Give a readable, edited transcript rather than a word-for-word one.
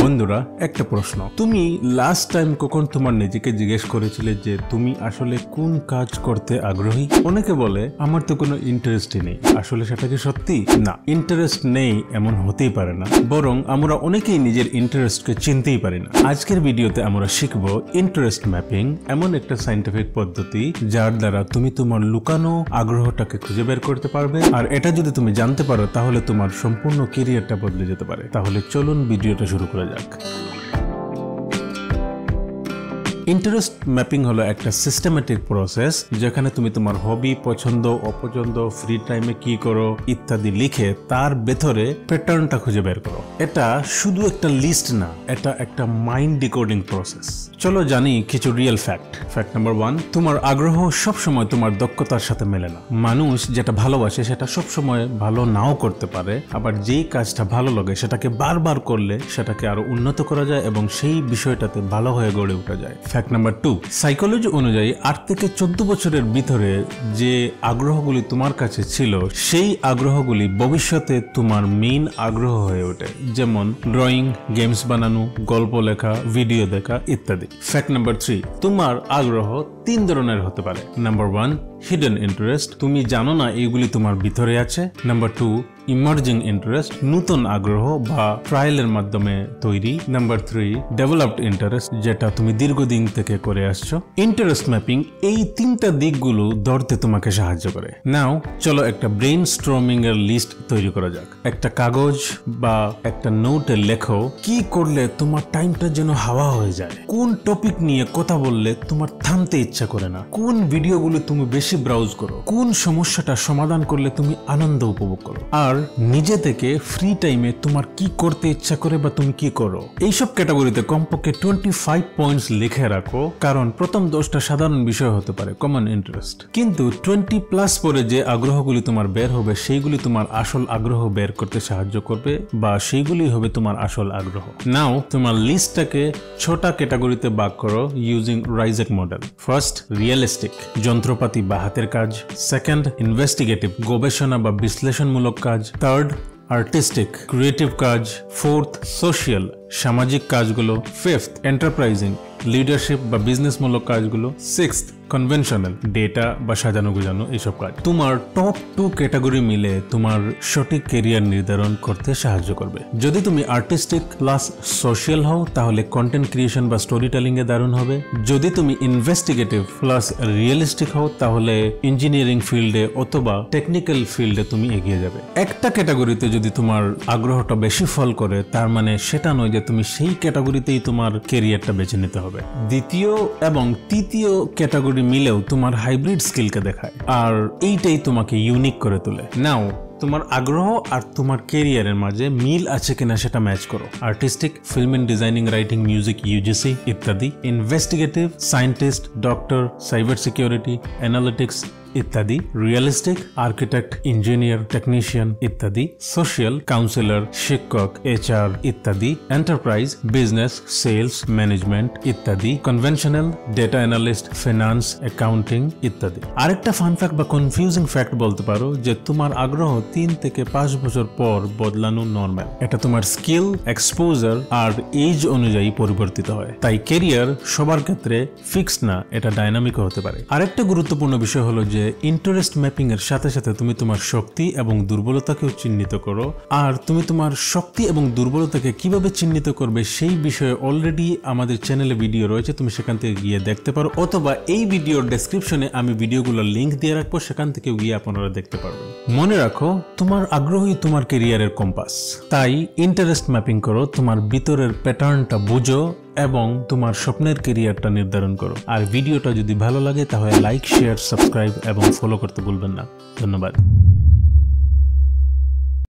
বন্ধুরা একটা প্রশ্ন, তুমি লাস্ট টাইম কখন তোমার নিজেকে জিজ্ঞেস করেছিলে যে তুমি আসলে কোন কাজ করতে আগ্রহী? অনেকে বলে আমার তো কোনো ইন্টারেস্টই নেই। আসলে সেটা কি সত্যি? না, ইন্টারেস্ট নেই এমন হতেই পারে না, বরং আমরা অনেকেই নিজের ইন্টারেস্টকে চিনতেই পারি না। আজকের ভিডিওতে আমরা শিখব ইন্টারেস্ট ম্যাপিং, এমন একটা সায়েন্টিফিক পদ্ধতি যার দ্বারা তুমি তোমার লুকানো আগ্রহটাকে খুঁজে বের করতে পারবে। আর এটা যদি তুমি জানতে পারো তাহলে তোমার সম্পূর্ণ ক্যারিয়ারটা বদলে যেতে পারে। তাহলে চলুন ভিডিওটা শুরু করা যাক। ইন্টারেস্ট ম্যাপিং হলো একটা সিস্টেমেটিক প্রসেস যেখানে তুমি তোমার হবি, পছন্দ, অপছন্দ, ফ্রি টাইমে কি করো ইত্যাদি লিখে তার ভেতরে প্যাটার্নটা খুঁজে বের করো। এটা শুধু একটা লিস্ট না, এটা একটা মাইন্ড ডিকোডিং প্রসেস। চলো জানি কিছু রিয়েল ফ্যাক্ট। ফ্যাক্ট নাম্বার 1, তোমার আগ্রহ সবসময় তোমার দক্ষতার সাথে মেলে না। মানুষ যেটা ভালোবাসে সেটা সবসময় ভালো নাও করতে পারে, আবার যেই কাজটা ভালো লাগে সেটাকে বারবার করলে সেটাকে আরো উন্নত করা যায় এবং সেই বিষয়টাতে ভালো হয়ে গড়ে ওঠা যায়। ফ্যাক্ট নাম্বার 2, সাইকোলজি অনুযায়ী 8 থেকে 14 বছরের ভিতরে যে আগ্রহগুলি তোমার কাছে ছিল সেই আগ্রহগুলি ভবিষ্যতে তোমার মেইন আগ্রহ হয়ে ওঠে, যেমন ড্রয়িং, গেমস বানানো, গল্প লেখা, ভিডিও দেখা ইত্যাদি। ফ্যাক্ট নাম্বার 3, তোমার আগ্রহ 3 ধরনের হতে পারে। নাম্বার 1, হিডেন ইন্টারেস্ট, তুমি জানো না এইগুলি তোমার ভিতরে আছে। নাম্বার 2, ইমার্জিং ইন্টারেস্ট, নতুন আগ্রহ বা ট্রায়ালের মাধ্যমে তৈরি। নাম্বার 3, ডেভেলপড ইন্টারেস্ট, যেটা তুমি দীর্ঘদিন থেকে করে আসছো। ইন্টারেস্ট ম্যাপিং এই 3টা দিকগুলো ধরতে তোমাকে সাহায্য করে। নাও চলো একটা ব্রেইন স্টর্মিং এর লিস্ট তৈরি করা যাক। একটা কাগজ বা একটা নোটে লেখো কি করলে তোমার টাইমটা যেন হাওয়া হয়ে যায়, কোন টপিক নিয়ে কথা বললে তোমার থামতে ইচ্ছা করে না, কোন ভিডিওগুলো তুমি বেশি ব্রাউজ করো, কোন সমস্যাটা সমাধান করলে তুমি আনন্দ উপভোগ করো, আর নিজে থেকে ফ্রি টাইমে তোমার কি করতে ইচ্ছা করে বা তুমি কি করো। এইসব ক্যাটাগরিতে কমপক্ষে 25 পয়েন্টস লিখে রাখো, কারণ প্রথম 10টা সাধারণ বিষয় হতে পারে, কমন ইন্টারেস্ট, কিন্তু 20+ পরে যে আগ্রহগুলি তোমার বের হবে সেইগুলি তোমার আসল আগ্রহ বের করতে সাহায্য করবে বা সেইগুলি হবে তোমার আসল আগ্রহ। নাও তোমার লিস্টটাকে 6টা ক্যাটাগরিতে ভাগ করো ইউজিং রাইজেক মডেল। ফার্স্ট, রিয়েলিস্টিক, যন্ত্রপাতি বা হাতের কাজ। সেকেন্ড, ইনভেস্টিগেটিভ, গবেষণা বা বিশ্লেষণমূলক কাজ। থার্ড, আর্টিস্টিক, ক্রিয়েটিভ কাজ। ফোর্থ, সোশিয়াল, সামাজিক কাজগুলো। ফিফথ, এন্টারপ্রাইজিং, লিডারশিপ বা বিজনেসমূলক কাজগুলো। সিক্সথ, কনভেনশনাল, ডেটা বা সাজানো গুজানো এইসব কাজ। তোমার টপ 2 ক্যাটাগরি মিলে তোমার সঠিক ক্যারিয়ার নির্ধারণ করতে সাহায্য করবে। যদি তুমি আর্টিস্টিক প্লাস সোশ্যাল হও তাহলে কন্টেন্ট ক্রিয়েশন বা স্টোরি টেলিং এ দারুণ হবে। যদি তুমি ইনভেস্টিগেটিভ প্লাস রিয়েলিস্টিক হও তাহলে ইঞ্জিনিয়ারিং ফিল্ডে অথবা টেকনিক্যাল ফিল্ডে তুমি এগিয়ে যাবে। একটা ক্যাটাগরিতে যদি তোমার আগ্রহটা বেশি ফল করে তার মানে সেটা নয় যে তুমি সেই ক্যাটাগরিতেই তোমার ক্যারিয়ারটা বেছে নিতে হবে। দ্বিতীয় এবং তৃতীয় ক্যাটাগরি মিলেও তোমার হাইব্রিড স্কিলকে দেখায়, আর এইটাই তোমাকে ইউনিক করে তোলে। নাও তোমার আগ্রহ আর তোমার ক্যারিয়ারের মাঝে মিল আছে কিনা সেটা ম্যাচ করো। Artistic, film and designing, writing, music, UGC ইত্যাদি। Investigative, scientist, doctor, cyber security, analytics ইত্যাদি। রিয়েলিস্টিক, আর্কিটেক্ট, ইঞ্জিনিয়ার, টেকনিশিয়ান ইত্যাদি। সোশ্যাল, কাউন্সিলর, শিক্ষক, HR ইত্যাদি। এন্টারপ্রাইজ, বিজনেস, সেলস, ম্যানেজমেন্ট ইত্যাদি। Conventional, data analyst, finance, accounting ইত্যাদি। আরেকটা ফান ফ্যাক্ট বা confusing fact বলতে পারো যে তোমার আগ্রহ 3 থেকে 5 বছর পর বদলানো নরমাল। এটা তোমার স্কিল, এক্সপোজার আর এজ অনুযায়ী পরিবর্তিত হয়। তাই ক্যারিয়ার সবার ক্ষেত্রে ফিক্সড না, এটা ডাইনামিকও হতে পারে। আরেকটা গুরুত্বপূর্ণ বিষয় হলো যে ইন্টারেস্ট ম্যাপিং এর সাথে সাথে তুমি তোমার শক্তি এবং দুর্বলতাকেও চিহ্নিত করো। আর তুমি তোমার শক্তি এবং দুর্বলতাকে কিভাবে চিহ্নিত করবে সেই বিষয়ে অলরেডি আমাদের চ্যানেলে ভিডিও রয়েছে, তুমি সেখান থেকে গিয়ে দেখতে পারো, অথবা এই ভিডিওর ডেসক্রিপশনে আমি ভিডিওগুলোর লিংক দিয়ে রাখবো, সেখান থেকে গিয়ে আপনারা দেখতে পারবেন। মনে রাখো, তোমার আগ্রহই তোমার ক্যারিয়ারের কম্পাস। তাই ইন্টারেস্ট ম্যাপিং করো, তোমার ভিতরের প্যাটার্নটা বুঝো এবং তোমার স্বপ্নের ক্যারিয়ারটা নির্ধারণ করো। আর ভিডিওটা যদি ভালো লাগে তাহলে লাইক, শেয়ার, সাবস্ক্রাইব এবং ফলো করতে ভুলবেন না। ধন্যবাদ।